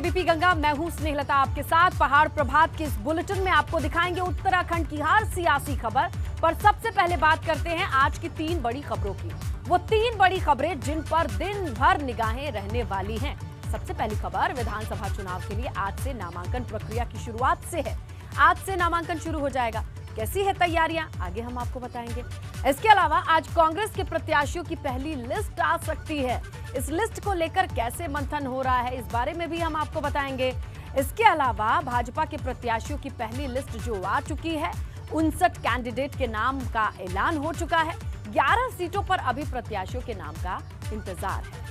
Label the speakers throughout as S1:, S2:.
S1: ABP Ganga, मैं हूं स्नेहलता आपके साथ। पहाड़ प्रभात के इस बुलेटिन में आपको दिखाएंगे उत्तराखंड की हर सियासी खबर। पर सबसे पहले बात करते हैं आज की 3 बड़ी खबरों की। वो 3 बड़ी खबरें जिन पर दिन भर निगाहें रहने वाली हैं। सबसे पहली खबर विधानसभा चुनाव के लिए आज से नामांकन प्रक्रिया की शुरुआत से है। आज से नामांकन शुरू हो जाएगा। कैसी है तैयारियां, आगे हम आपको बताएंगे। इसके अलावा आज कांग्रेस के प्रत्याशियों की पहली लिस्ट आ सकती है। इस लिस्ट को लेकर कैसे मंथन हो रहा है, इस बारे में भी हम आपको बताएंगे। इसके अलावा भाजपा के प्रत्याशियों की पहली लिस्ट जो आ चुकी है, 59 कैंडिडेट के नाम का ऐलान हो चुका है। 11 सीटों पर अभी प्रत्याशियों के नाम का इंतजार है।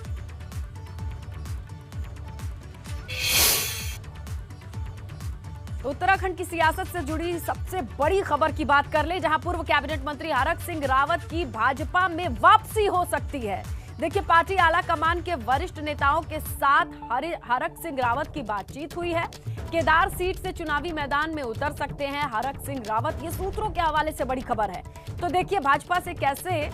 S1: उत्तराखंड की सियासत से जुड़ी सबसे बड़ी खबर की बात कर ले, जहां पूर्व कैबिनेट मंत्री हरक सिंह रावत की भाजपा में वापसी हो सकती है। देखिए, पार्टी आला कमान के वरिष्ठ नेताओं के साथ हरक सिंह रावत की बातचीत हुई है। केदार सीट से चुनावी मैदान में उतर सकते हैं हरक सिंह रावत, ये सूत्रों के हवाले से बड़ी खबर है। तो देखिए, भाजपा से कैसे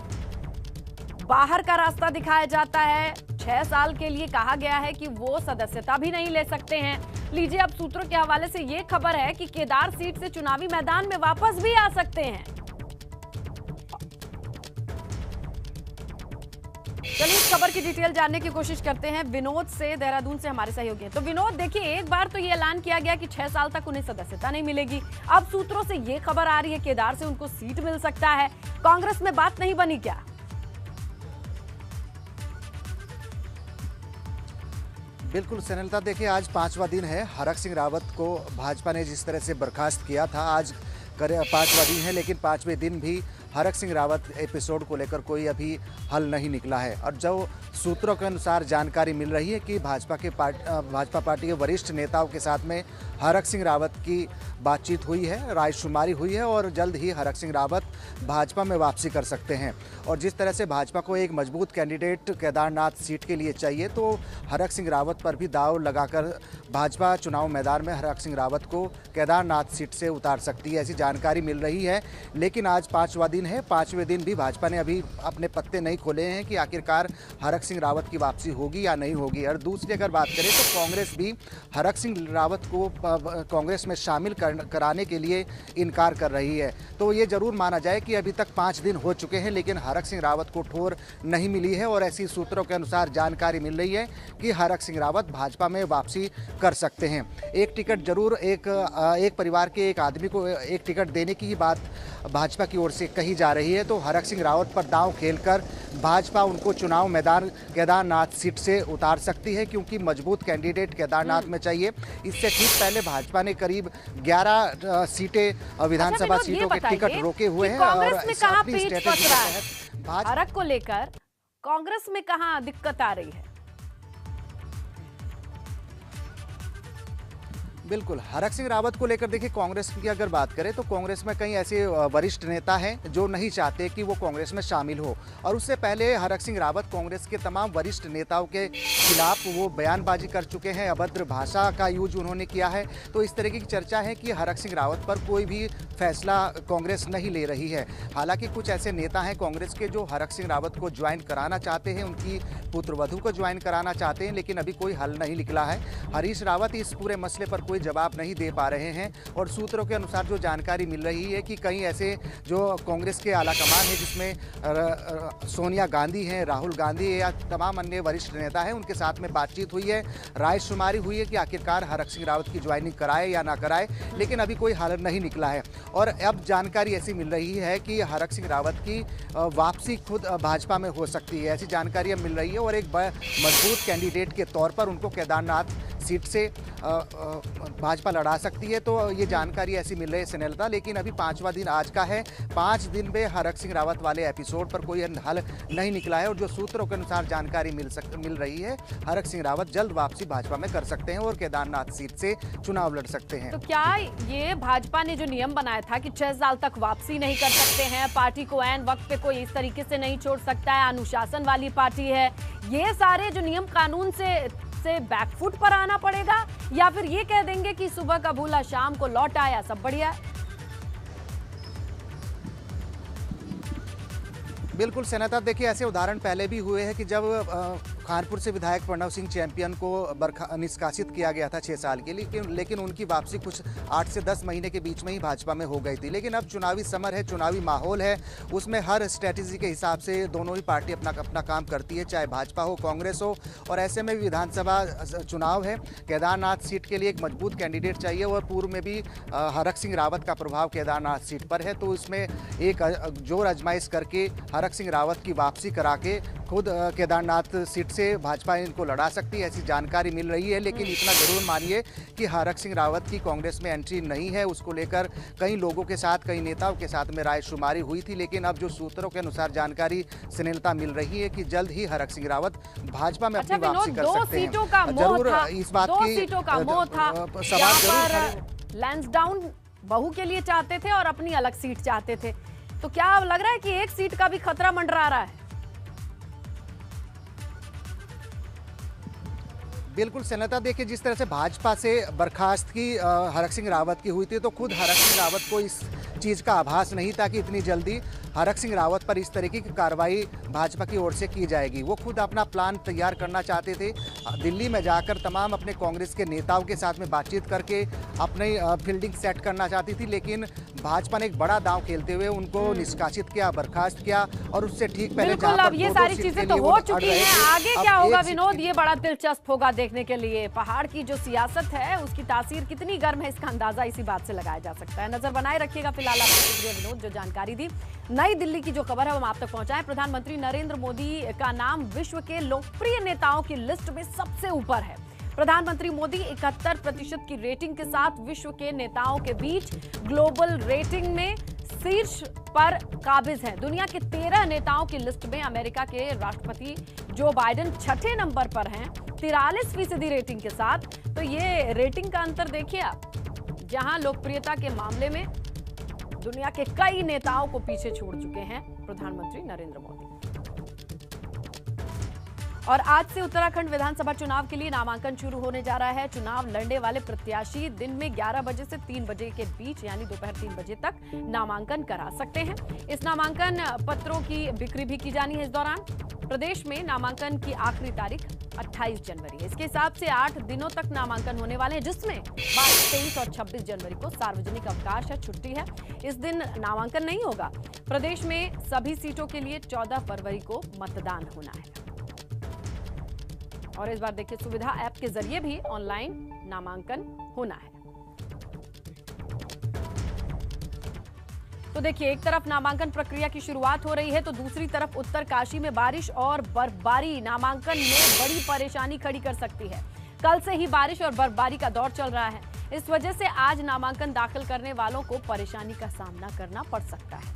S1: बाहर का रास्ता दिखाया जाता है। 6 साल के लिए कहा गया है कि वो सदस्यता भी नहीं ले सकते हैं। लीजिए, अब सूत्रों के हवाले से ये खबर है कि केदार सीट से चुनावी मैदान में वापस भी आ सकते हैं। चलिए इस खबर की डिटेल जानने की कोशिश करते हैं विनोद से, देहरादून से हमारे सहयोगी हैं। तो विनोद, देखिए, एक बार तो ये ऐलान किया गया कि 6 साल तक उन्हें सदस्यता नहीं मिलेगी। अब सूत्रों से ये खबर आ रही है केदार से उनको सीट मिल सकता है। कांग्रेस में बात नहीं बनी क्या?
S2: बिल्कुल स्नेहलता, देखिए, आज 5वां दिन है। हरक सिंह रावत को भाजपा ने जिस तरह से बर्खास्त किया था, आज 5वां दिन है, लेकिन 5वें दिन भी हरक सिंह रावत एपिसोड को लेकर कोई अभी हल नहीं निकला है। और जो सूत्रों के अनुसार जानकारी मिल रही है कि भाजपा पार्टी के वरिष्ठ नेताओं के साथ में हरक सिंह रावत की बातचीत हुई है, रायशुमारी हुई है और जल्द ही हरक सिंह रावत भाजपा में वापसी कर सकते हैं। और जिस तरह से भाजपा को एक मजबूत कैंडिडेट केदारनाथ सीट के लिए चाहिए, तो हरक सिंह रावत पर भी दाव लगाकर भाजपा चुनाव मैदान में हरक सिंह रावत को केदारनाथ सीट से उतार सकती है, ऐसी जानकारी मिल रही है। लेकिन आज 5वां दिन है। 5वें दिन भी भाजपा ने अभी अपने पत्ते नहीं खोले हैं कि आखिरकार हरक सिंह रावत की वापसी होगी या नहीं होगी। और दूसरी अगर बात करें तो कांग्रेस भी हरक सिंह रावत को कांग्रेस में शामिल कराने के लिए इनकार कर रही है। तो ये जरूर माना जाए कि अभी तक 5 दिन हो चुके हैं, लेकिन हरक सिंह रावत को ठोर नहीं मिली है। और ऐसी सूत्रों के अनुसार जानकारी मिल रही है कि हरक सिंह रावत भाजपा में वापसी कर सकते हैं। एक टिकट जरूर एक परिवार के एक आदमी को एक टिकट देने की ही बात भाजपा की ओर से कही जा रही है। तो हरक सिंह रावत पर दांव खेलकर भाजपा उनको चुनाव मैदान केदारनाथ सीट से उतार सकती है, क्योंकि मजबूत कैंडिडेट केदारनाथ में चाहिए। इससे ठीक पहले भाजपा ने करीब 11 सीटें विधानसभा सीटों के टिकट रोके हुए हैं। और
S1: अपनी स्ट्रेटजी के तहत हरक को लेकर कांग्रेस में कहां दिक्कत आ रही है?
S2: बिल्कुल, हरक सिंह रावत को लेकर देखिए, कांग्रेस की अगर बात करें तो कांग्रेस में कई ऐसे वरिष्ठ नेता हैं जो नहीं चाहते कि वो कांग्रेस में शामिल हो। और उससे पहले हरक सिंह रावत कांग्रेस के तमाम वरिष्ठ नेताओं के खिलाफ वो बयानबाजी कर चुके हैं, अभद्र भाषा का यूज उन्होंने किया है। तो इस तरीके की चर्चा है कि हरक सिंह रावत पर कोई भी फैसला कांग्रेस नहीं ले रही है। हालांकि कुछ ऐसे नेता हैं कांग्रेस के जो हरक सिंह रावत को ज्वाइन कराना चाहते हैं, उनकी पुत्रवधू को ज्वाइन कराना चाहते हैं, लेकिन अभी कोई हल नहीं निकला है। हरीश रावत इस पूरे मसले पर कोई जवाब नहीं दे पा रहे हैं। और सूत्रों के अनुसार जो जानकारी मिल रही है कि कई ऐसे जो कांग्रेस के आला कमान है, जिसमें सोनिया गांधी हैं, राहुल गांधी या तमाम अन्य वरिष्ठ नेता हैं, उनके साथ में बातचीत हुई है, रायशुमारी हुई है कि आखिरकार हरक सिंह रावत की ज्वाइनिंग कराए या ना कराए, लेकिन अभी कोई हल नहीं निकला है। और अब जानकारी ऐसी मिल रही है कि हरक सिंह रावत की वापसी खुद भाजपा में हो सकती है, ऐसी जानकारी अब मिल रही है। और एक मजबूत कैंडिडेट के तौर पर उनको केदारनाथ सीट से भाजपा लड़ा सकती है। तो ये जानकारी ऐसी मिल रही है स्नेहलता। लेकिन अभी 5वां दिन आज का है। 5 दिन में हरक सिंह रावत वाले एपिसोड पर कोई हल नहीं निकला है। और जो सूत्रों के अनुसार जानकारी मिल रही है, हरक सिंह रावत जल्द वापसी भाजपा में कर सकते हैं और केदारनाथ सीट से चुनाव लड़ सकते हैं।
S1: तो क्या ये भाजपा ने जो नियम बनाया था कि 6 साल तक वापसी नहीं कर सकते हैं, पार्टी को ऐन वक्त पे कोई इस तरीके से नहीं छोड़ सकता है, अनुशासन वाली पार्टी है, ये सारे जो नियम कानून से बैकफुट पर आना पड़ेगा, या फिर ये कह देंगे कि सुबह का भूला शाम को लौट आया, सब बढ़िया?
S2: बिल्कुल सेनाता, देखिए, ऐसे उदाहरण पहले भी हुए हैं कि जब कानपुर से विधायक प्रणव सिंह चैंपियन को निष्कासित किया गया था 6 साल के लिए, लेकिन उनकी वापसी कुछ 8 से 10 महीने के बीच में ही भाजपा में हो गई थी। लेकिन अब चुनावी समर है, चुनावी माहौल है, उसमें हर स्ट्रेटेजी के हिसाब से दोनों ही पार्टी अपना काम करती है, चाहे भाजपा हो कांग्रेस हो। और ऐसे में विधानसभा चुनाव है, केदारनाथ सीट के लिए एक मजबूत कैंडिडेट चाहिए और पूर्व में भी हरक सिंह रावत का प्रभाव केदारनाथ सीट पर है, तो इसमें एक जोर आजमाइश करके हरक सिंह रावत की वापसी करा के खुद केदारनाथ सीट से भाजपा इनको लड़ा सकती है, ऐसी जानकारी मिल रही है। लेकिन इतना जरूर मानिए कि हरक सिंह रावत की कांग्रेस में एंट्री नहीं है, उसको लेकर कई लोगों के साथ, कई नेताओं के साथ में रायशुमारी हुई थी। लेकिन अब जो सूत्रों के अनुसार जानकारी सुनीलता मिल रही है कि जल्द ही हरक सिंह रावत भाजपा में अपनी वापसी कर सकते हैं।
S1: जरूर
S2: इस बात की
S1: सवाल जरूर लैंसडाउन बहू के लिए चाहते थे और अपनी अलग सीट चाहते थे, तो क्या अब लग रहा है कि एक सीट का भी खतरा मंडरा रहा है?
S2: बिल्कुल सेनेता, देखिए जिस तरह से भाजपा से बर्खास्त की हरक सिंह रावत की हुई थी, तो खुद हरक सिंह रावत को इस चीज़ का आभास नहीं था कि इतनी जल्दी हरक सिंह रावत पर इस तरीके की कार्रवाई भाजपा की ओर से की जाएगी। वो खुद अपना प्लान तैयार करना चाहते थे, दिल्ली में जाकर तमाम अपने कांग्रेस के नेताओं के साथ में बातचीत करके अपनी फील्डिंग सेट करना चाहती थी। लेकिन भाजपा ने एक बड़ा दांव खेलते हुए उनको निष्कासित किया, बर्खास्त किया और उससे ठीक पहले
S1: अब ये सारी चीजें तो हो चुकी हैं, आगे क्या होगा विनोद, ये बड़ा दिलचस्प होगा देखने के लिए। पहाड़ की जो सियासत है उसकी तासीर कितनी गर्म है, इसका अंदाजा इसी बात से लगाया जा सकता है। नजर बनाए रखिएगा। फिलहाल आपको शुक्रिया विनोद जो जानकारी दी। नई दिल्ली की जो खबर है हम आप तक पहुंचाएं। प्रधानमंत्री नरेंद्र मोदी का नाम विश्व के लोकप्रिय नेताओं की लिस्ट में सबसे ऊपर है। प्रधानमंत्री मोदी 71% की रेटिंग के साथ विश्व के नेताओं के बीच ग्लोबल रेटिंग में शीर्ष पर काबिज हैं। दुनिया के 13 नेताओं की लिस्ट में अमेरिका के राष्ट्रपति जो बाइडेन 6ठे नंबर पर हैं 43% रेटिंग के साथ। तो ये रेटिंग का अंतर देखिए आप, जहां लोकप्रियता के मामले में दुनिया के कई नेताओं को पीछे छोड़ चुके हैं प्रधानमंत्री नरेंद्र मोदी। और आज से उत्तराखंड विधानसभा चुनाव के लिए नामांकन शुरू होने जा रहा है। चुनाव लड़ने वाले प्रत्याशी दिन में 11 बजे से 3 बजे के बीच यानी दोपहर 3 बजे तक नामांकन करा सकते हैं। इस नामांकन पत्रों की बिक्री भी की जानी है। इस दौरान प्रदेश में नामांकन की आखिरी तारीख 28 जनवरी है। इसके हिसाब से 8 दिनों तक नामांकन होने वाले हैं, जिसमें 22, 23 और 26 जनवरी को सार्वजनिक अवकाश है, छुट्टी है। इस दिन नामांकन नहीं होगा। प्रदेश में सभी सीटों के लिए 14 फरवरी को मतदान होना है। और इस बार देखिए सुविधा ऐप के जरिए भी ऑनलाइन नामांकन होना है। तो देखिए एक तरफ नामांकन प्रक्रिया की शुरुआत हो रही है, तो दूसरी तरफ उत्तरकाशी में बारिश और बर्फबारी नामांकन में बड़ी परेशानी खड़ी कर सकती है। कल से ही बारिश और बर्फबारी का दौर चल रहा है। इस वजह से आज नामांकन दाखिल करने वालों को परेशानी का सामना करना पड़ सकता है।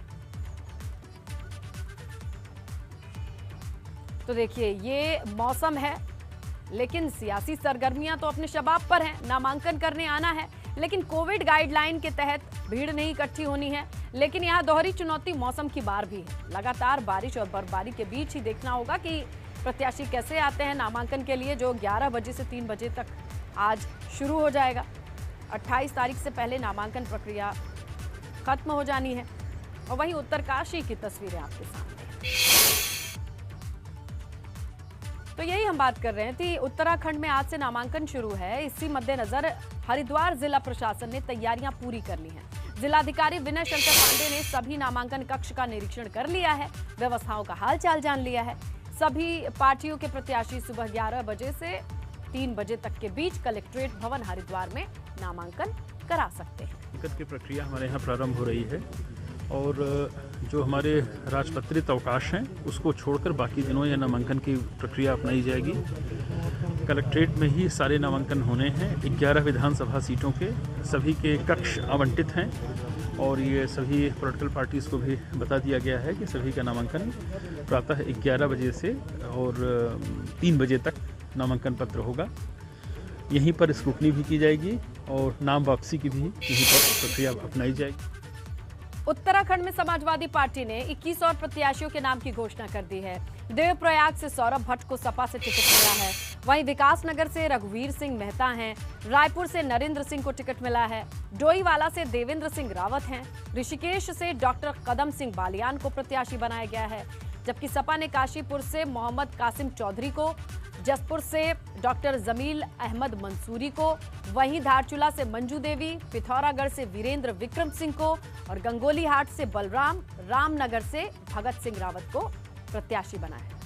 S1: तो देखिए ये मौसम है, लेकिन सियासी सरगर्मियां तो अपने शबाब पर हैं। नामांकन करने आना है, लेकिन कोविड गाइडलाइन के तहत भीड़ नहीं इकट्ठी होनी है। लेकिन यहाँ दोहरी चुनौती मौसम की बार भी है। लगातार बारिश और बर्फबारी के बीच ही देखना होगा कि प्रत्याशी कैसे आते हैं नामांकन के लिए, जो 11 बजे से 3 बजे तक आज शुरू हो जाएगा। 28 तारीख से पहले नामांकन प्रक्रिया खत्म हो जानी है। और वहीं उत्तरकाशी की तस्वीरें आपके सामने। तो यही हम बात कर रहे थे। उत्तराखंड में आज से नामांकन शुरू है। इसी मद्देनजर हरिद्वार जिला प्रशासन ने तैयारियां पूरी कर ली हैं। जिलाधिकारी विनय शंकर पांडे ने सभी नामांकन कक्ष का निरीक्षण कर लिया है, व्यवस्थाओं का हालचाल जान लिया है। सभी पार्टियों के प्रत्याशी सुबह 11 बजे से 3 बजे तक के बीच कलेक्ट्रेट भवन हरिद्वार में नामांकन करा सकते हैं।
S3: नामांकन की प्रक्रिया हमारे यहाँ प्रारंभ हो रही है और जो हमारे राजपत्रित अवकाश हैं उसको छोड़कर बाकी दिनों यह नामांकन की प्रक्रिया अपनाई जाएगी। कलेक्ट्रेट में ही सारे नामांकन होने हैं। 11 विधानसभा सीटों के सभी के कक्ष आवंटित हैं और ये सभी पॉलिटिकल पार्टीज़ को भी बता दिया गया है कि सभी का नामांकन प्रातः 11 बजे से और 3 बजे तक नामांकन पत्र होगा। यहीं पर स्क्रूटनी भी की जाएगी और नाम वापसी की भी यहीं पर प्रक्रिया अपनाई जाएगी।
S1: उत्तराखंड में समाजवादी पार्टी ने 21 और प्रत्याशियों के नाम की घोषणा कर दी है। देवप्रयाग से सौरभ भट्ट को सपा से टिकट मिला है। वहीं विकासनगर से रघुवीर सिंह मेहता हैं। रायपुर से नरेंद्र सिंह को टिकट मिला है। डोईवाला से देवेंद्र सिंह रावत हैं। ऋषिकेश से डॉक्टर कदम सिंह बालियान को प्रत्याशी बनाया गया है। जबकि सपा ने काशीपुर से मोहम्मद कासिम चौधरी को, जसपुर से डॉक्टर जमील अहमद मंसूरी को, वहीं धारचूला से मंजू देवी, पिथौरागढ़ से वीरेंद्र विक्रम सिंह को और गंगोली हाट से बलराम, रामनगर से भगत सिंह रावत को प्रत्याशी बनाया है।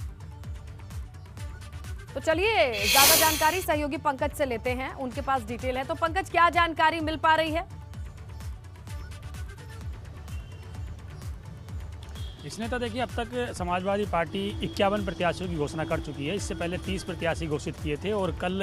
S1: तो चलिए ज्यादा जानकारी सहयोगी पंकज से लेते हैं, उनके पास डिटेल है। तो पंकज, क्या जानकारी मिल पा रही है?
S4: इसने तो देखिए अब तक समाजवादी पार्टी 51 प्रत्याशियों की घोषणा कर चुकी है। इससे पहले 30 प्रत्याशी घोषित किए थे और कल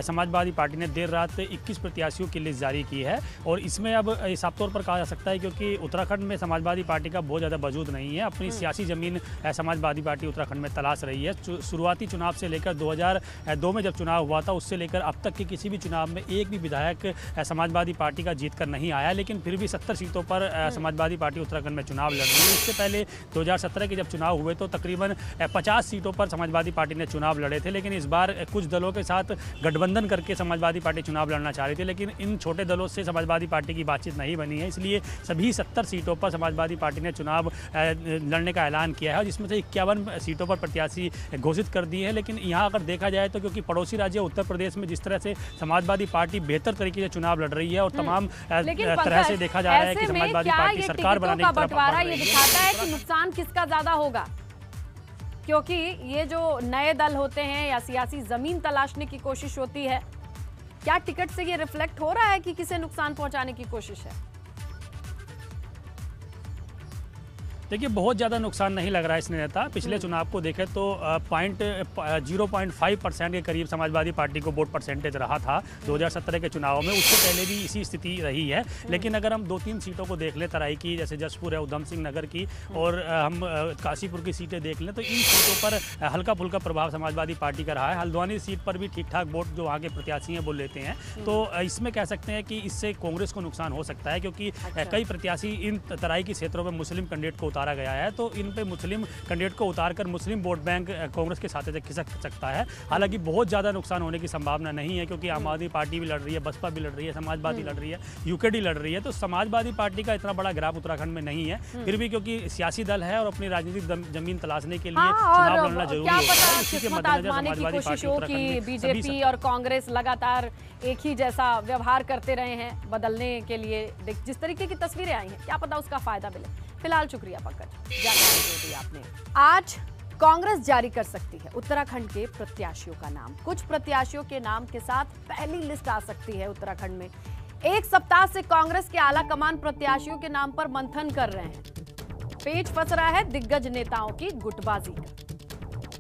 S4: समाजवादी पार्टी ने देर रात 21 प्रत्याशियों की लिस्ट जारी की है। और इसमें अब साफ तौर पर कहा जा सकता है क्योंकि उत्तराखंड में समाजवादी पार्टी का बहुत ज़्यादा वजूद नहीं है। अपनी सियासी ज़मीन समाजवादी पार्टी उत्तराखंड में तलाश रही है। शुरुआती चुनाव से लेकर 2002 में जब चुनाव हुआ था उससे लेकर अब तक के किसी भी चुनाव में एक भी विधायक समाजवादी पार्टी का जीत कर नहीं आया। लेकिन फिर भी 70 सीटों पर समाजवादी पार्टी उत्तराखंड में चुनाव लड़ रही है। इससे पहले 2017 के जब चुनाव हुए तो तकरीबन 50 सीटों पर समाजवादी पार्टी ने चुनाव लड़े थे। लेकिन इस बार कुछ दलों के साथ गठबंधन करके समाजवादी पार्टी चुनाव लड़ना चाह रही थी, लेकिन इन छोटे दलों से समाजवादी पार्टी की बातचीत नहीं बनी है। इसलिए सभी 70 सीटों पर समाजवादी पार्टी ने चुनाव लड़ने का ऐलान किया है, जिसमें से 51 सीटों पर प्रत्याशी घोषित कर दिए हैं। लेकिन यहाँ अगर देखा जाए तो क्योंकि पड़ोसी राज्य उत्तर प्रदेश में जिस तरह से समाजवादी पार्टी बेहतर तरीके से चुनाव लड़ रही है और तमाम तरह से देखा जा रहा है कि समाजवादी पार्टी सरकार बनाने की तरफ बढ़ रही है।
S1: ये दिखाता है कि नुकसान किसका ज्यादा होगा, क्योंकि ये जो नए दल होते हैं या सियासी जमीन तलाशने की कोशिश होती है, क्या टिकट से ये रिफ्लेक्ट हो रहा है कि किसे नुकसान पहुंचाने की कोशिश है?
S4: देखिए बहुत ज़्यादा नुकसान नहीं लग रहा है इसने नेता। पिछले चुनाव को देखें तो 0.5% के करीब समाजवादी पार्टी को वोट परसेंटेज रहा था 2017 के चुनाव में। उससे पहले भी इसी स्थिति रही है। लेकिन अगर हम 2-3 सीटों को देख लें तराई की, जैसे जसपुर है, उधम सिंह नगर की, और हम काशीपुर की सीटें देख लें तो इन सीटों पर हल्का फुल्का प्रभाव समाजवादी पार्टी का रहा है। हल्द्वानी सीट पर भी ठीक ठाक वोट जो वहाँ के प्रत्याशी हैं वो लेते हैं। तो इसमें कह सकते हैं कि इससे कांग्रेस को नुकसान हो सकता है, क्योंकि कई प्रत्याशी इन तराई की क्षेत्रों में मुस्लिम कैंडिडेट को उतारा गया है। तो इन पे मुस्लिम कैंडिडेट को उतारकर मुस्लिम वोट बैंक कांग्रेस के साथ खिसक सकता है। हालांकि बहुत ज़्यादा नुकसान होने की संभावना नहीं है, क्योंकि आम आदमी पार्टी भी लड़ रही है, बसपा भी लड़ रही है, समाजवादी लड़ रही है, यूकेडी लड़ रही है। तो समाजवादी पार्टी का इतना बड़ा ग्राफ उत्तराखंड में नहीं है। फिर भी क्योंकि सियासी दल है और अपनी राजनीतिक जमीन तलाशने के लिए चुनाव लड़ना जरूरी है। इसी के मद्देनजर समाजवादी पार्टी उत्तराखंड में
S1: बीजेपी और कांग्रेस लगातार एक ही जैसा व्यवहार करते रहे हैं बदलने के लिए। जिस तरीके की तस्वीरें आई हैं, क्या पता उसका फायदा मिले। फिलहाल शुक्रिया पंकज, जानकारी दे दी आपने। आज कांग्रेस जारी कर सकती है उत्तराखंड के प्रत्याशियों का नाम। कुछ प्रत्याशियों के नाम के साथ पहली लिस्ट आ सकती है उत्तराखंड में। एक सप्ताह से कांग्रेस के आला कमान प्रत्याशियों के नाम पर मंथन कर रहे हैं। पेच फंस रहा है दिग्गज नेताओं की गुटबाजी का।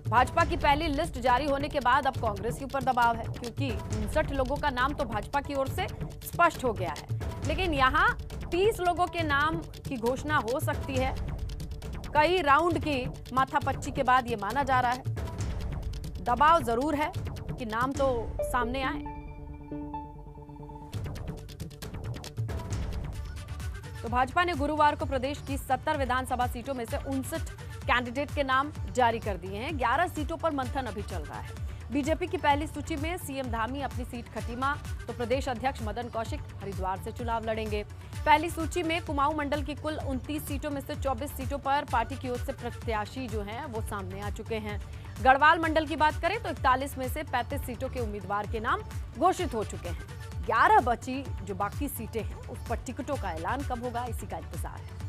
S1: भाजपा की पहली लिस्ट जारी होने के बाद अब कांग्रेस के ऊपर दबाव है, क्योंकि 59 लोगों का नाम तो भाजपा की ओर से स्पष्ट हो गया है। लेकिन यहाँ 30 लोगों के नाम की घोषणा हो सकती है। कई राउंड की माथापच्ची के बाद ये माना जा रहा है। दबाव जरूर है कि नाम तो सामने आए। तो भाजपा ने गुरुवार को प्रदेश की 70 विधानसभा सीटों में से 59 कैंडिडेट के नाम जारी कर दिए हैं। 11 सीटों पर मंथन अभी चल रहा है। बीजेपी की पहली सूची में सीएम धामी अपनी सीट खटीमा, तो प्रदेश अध्यक्ष मदन कौशिक हरिद्वार से चुनाव लड़ेंगे। पहली सूची में कुमाऊं मंडल की कुल 29 सीटों में से 24 सीटों पर पार्टी की ओर से प्रत्याशी जो हैं वो सामने आ चुके हैं। गढ़वाल मंडल की बात करें तो 41 में से 35 सीटों के उम्मीदवार के नाम घोषित हो चुके हैं। 11 बची जो बाकी सीटें हैं उस पर टिकटों का ऐलान कब होगा, इसी का इंतजार है।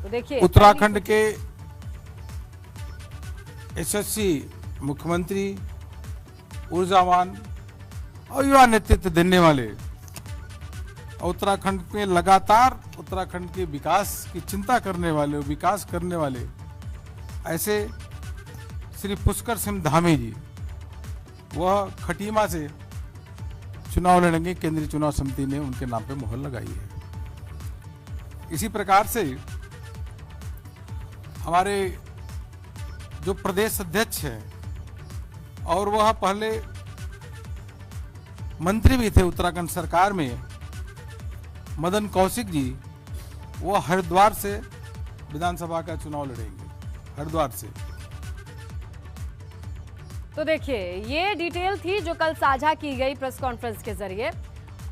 S1: तो देखिए
S5: उत्तराखंड के यशस्वी मुख्यमंत्री, ऊर्जावान और युवा नेतृत्व देने वाले, उत्तराखंड में लगातार उत्तराखंड के विकास की चिंता करने वाले, विकास करने वाले ऐसे श्री पुष्कर सिंह धामी जी, वह खटीमा से चुनाव लड़ेंगे। केंद्रीय चुनाव समिति ने उनके नाम पे मुहर लगाई है। इसी प्रकार से हमारे जो प्रदेश अध्यक्ष हैं और वह पहले मंत्री भी थे उत्तराखंड सरकार में, मदन कौशिक जी, वो हरिद्वार से विधानसभा का चुनाव लड़ेंगे, हरिद्वार से।
S1: तो देखिए ये डिटेल थी जो कल साझा की गई प्रेस कॉन्फ्रेंस के जरिए।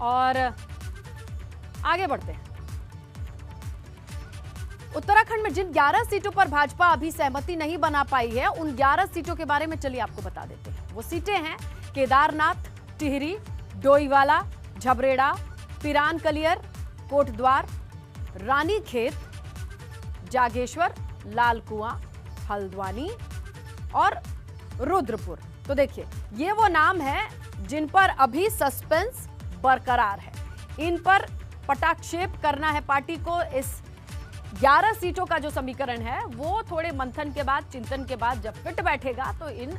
S1: और आगे बढ़ते हैं। उत्तराखंड में जिन 11 सीटों पर भाजपा अभी सहमति नहीं बना पाई है, उन 11 सीटों के बारे में चलिए आपको बता देते हैं। वो सीटें हैं केदारनाथ, टिहरी, डोईवाला, झबरेड़ा, पिरान कलियर, कोटद्वार, रानीखेत, जागेश्वर, लाल कुआं, हल्द्वानी और रुद्रपुर। तो देखिए, ये वो नाम है जिन पर अभी सस्पेंस बरकरार है। इन पर पटाक्षेप करना है पार्टी को। इस 11 सीटों का जो समीकरण है वो थोड़े मंथन के बाद, चिंतन के बाद जब फिट बैठेगा तो इन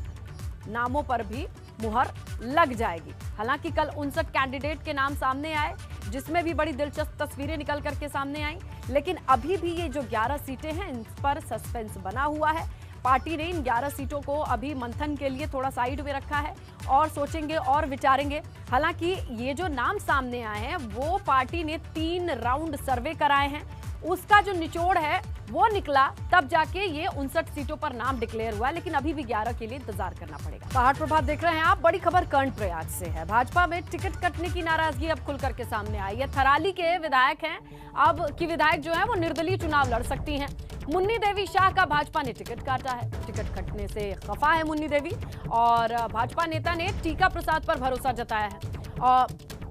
S1: नामों पर भी मुहर लग जाएगी। हालांकि कल 59 कैंडिडेट के नाम सामने आए, जिसमें भी बड़ी दिलचस्प तस्वीरें निकल करके सामने आई, लेकिन अभी भी ये जो 11 सीटें हैं इन पर सस्पेंस बना हुआ है। पार्टी ने इन 11 सीटों को अभी मंथन के लिए थोड़ा साइड में रखा है और सोचेंगे और विचारेंगे। हालांकि ये जो नाम सामने आए हैं वो पार्टी ने 3 राउंड सर्वे कराए हैं, उसका जो निचोड़ है वो निकला, तब जाके ये 59 सीटों पर नाम डिक्लेयर हुआ, लेकिन अभी भी 11 के लिए इंतजार करना पड़ेगा। पहाड़ प्रभात देख रहे हैं आप। बड़ी खबर कर्णप्रयाग से है। भाजपा में टिकट कटने की नाराजगी अब खुल करके सामने आई है। थराली के विधायक हैं, अब की विधायक जो है वो निर्दलीय चुनाव लड़ सकती हैं। मुन्नी देवी शाह का भाजपा ने टिकट काटा है। टिकट कटने से खफा है मुन्नी देवी, और भाजपा नेता ने टीका प्रसाद पर भरोसा जताया है, और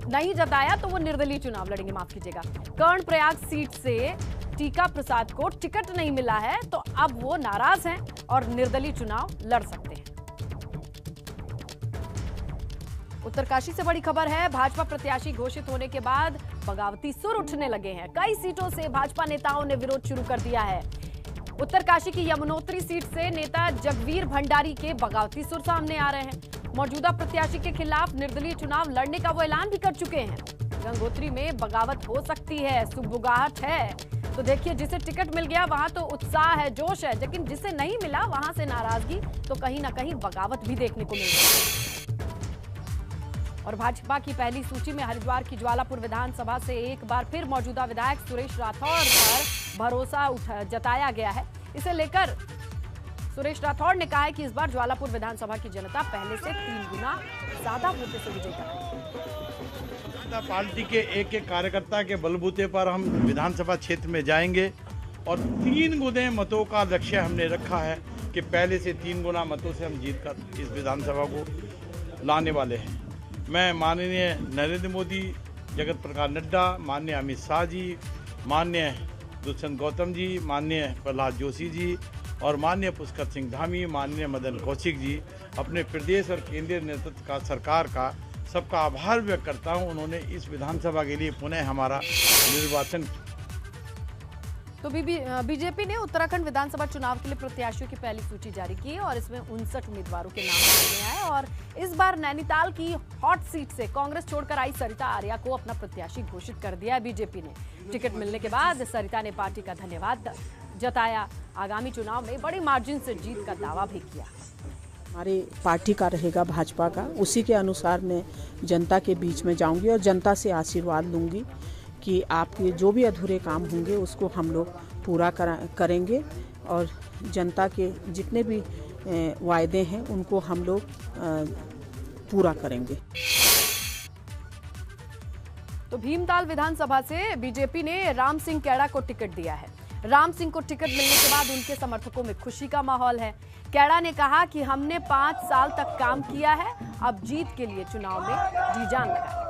S1: नहीं जताया तो वो निर्दलीय चुनाव लड़ेंगे, माफ कीजिएगा। कर्णप्रयाग सीट से टीका प्रसाद को टिकट नहीं मिला है, तो अब वो नाराज हैं और निर्दलीय चुनाव लड़ सकते हैं। उत्तरकाशी से बड़ी खबर है। भाजपा प्रत्याशी घोषित होने के बाद बगावती सुर उठने लगे हैं। कई सीटों से भाजपा नेताओं ने विरोध शुरू कर दिया है। उत्तरकाशी की यमुनोत्री सीट से नेता जगवीर भंडारी के बगावती सुर सामने आ रहे हैं। मौजूदा प्रत्याशी के खिलाफ निर्दलीय चुनाव लड़ने का वो ऐलान भी कर चुके हैं। गंगोत्री में बगावत हो सकती है, सुगबुगाहट है। तो देखिए, जिसे टिकट मिल गया वहां तो उत्साह है, जोश है, लेकिन जिसे नहीं मिला वहां से नाराजगी, तो कहीं ना कहीं बगावत भी देखने को मिल रही है। और भाजपा की पहली सूची में हरिद्वार की ज्वालापुर विधानसभा से एक बार फिर मौजूदा विधायक सुरेश राठौर पर भरोसा जताया गया है। इसे लेकर सुरेश राठौर ने कहा है कि इस बार ज्वालापुर विधानसभा की जनता पहले से 3 गुना ज्यादा वोटों से विजयी करेगी।
S6: पार्टी के एक एक कार्यकर्ता के बलबूते पर हम विधानसभा क्षेत्र में जाएंगे और 3 गुने मतों का लक्ष्य हमने रखा है कि पहले से 3 गुना मतों से हम जीतकर इस विधानसभा को लाने वाले हैं। मैं माननीय नरेंद्र मोदी, जगत प्रकाश नड्डा, माननीय अमित शाह जी, माननीय दुष्यंत गौतम जी, माननीय प्रहलाद जोशी जी और माननीय पुष्कर सिंह धामी, माननीय मदन कौशिक जी, अपने प्रदेश और केंद्रीय नेतृत्व का, सरकार का सबका आभार व्यक्त करता हूं। उन्होंने इस विधानसभा के लिए पुनः हमारा निर्वाचन।
S1: तो बीजेपी ने उत्तराखंड विधानसभा चुनाव के लिए प्रत्याशियों की पहली सूची जारी की है और इसमें 59 उम्मीदवारों के नाम सामने आए। और इस बार नैनीताल की हॉट सीट से कांग्रेस छोड़कर आई सरिता आर्या को अपना प्रत्याशी घोषित कर दिया है बीजेपी ने। टिकट मिलने के बाद सरिता ने पार्टी का धन्यवाद जताया। आगामी चुनाव में बड़ी मार्जिन से जीत का दावा भी किया।
S7: हमारी पार्टी का रहेगा, भाजपा का, उसी के अनुसार मैं जनता के बीच में जाऊंगी और जनता से आशीर्वाद लूंगी कि आपके जो भी अधूरे काम होंगे उसको हम लोग पूरा करेंगे और जनता के जितने भी वायदे हैं उनको हम लोग पूरा करेंगे।
S1: तो भीमताल विधानसभा से बीजेपी ने राम सिंह कैड़ा को टिकट दिया है। राम सिंह को टिकट मिलने के बाद उनके समर्थकों में खुशी का माहौल है। कैड़ा ने कहा कि हमने 5 साल तक काम किया है, अब जीत के लिए चुनाव में जी जान लगाएंगे।